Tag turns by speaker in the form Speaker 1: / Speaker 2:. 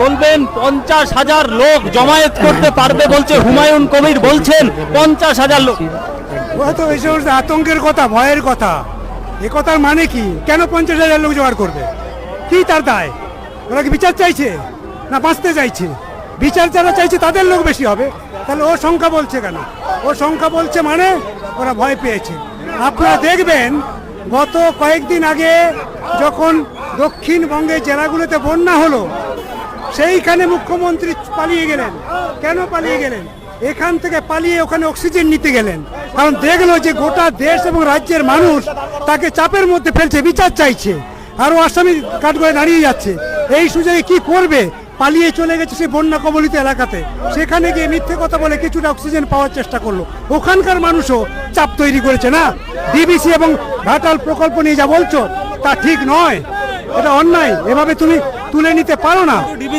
Speaker 1: বলবেন 50,000 লোক জমায়েত করতে পারবে বলছে হুমায়ুন কবির, বলছেন 50,000 লোক।
Speaker 2: ওরা তো এই সমস্ত আতঙ্কের কথা, ভয়ের কথা। এ কথার মানে কি? কেন 50,000 লোক জোগাড় করবে? কি তার দায়? ওরা কি বিচার চাইছে না বাঁচতে চাইছে? বিচার যারা চাইছে তাদের লোক বেশি হবে। তাহলে ও সংখ্যা বলছে কেন? ও সংখ্যা বলছে মানে ওরা ভয় পেয়েছে। আপনারা দেখবেন গত কয়েকদিন আগে যখন দক্ষিণবঙ্গের জেলাগুলোতে বন্যা হলো, সেইখানে মুখ্যমন্ত্রী পালিয়ে গেলেন। কেন পালিয়ে গেলেন? এখান থেকে পালিয়ে ওখানে অক্সিজেন নিতে গেলেন, কারণ দেখলো যে গোটা দেশ এবং রাজ্যের মানুষ তাকে চাপের মধ্যে ফেলছে, বিচার চাইছে, আরো আসামি কাঠগড়ায় দাঁড়িয়ে যাচ্ছে। এই সুযোগে কি করবে? পালিয়ে চলে গেছে সেই বন্যা কবলিত এলাকাতে, সেখানে গিয়ে মিথ্যে কথা বলে কিছুটা অক্সিজেন পাওয়ার চেষ্টা করলো। ওখানকার মানুষও চাপ তৈরি করেছে না? ডিবিসি এবং ঘাটাল প্রকল্প নিয়ে যা বলছো তা ঠিক নয়, এটা অন্যায়। এভাবে তুমি তুলে নিতে পারো না।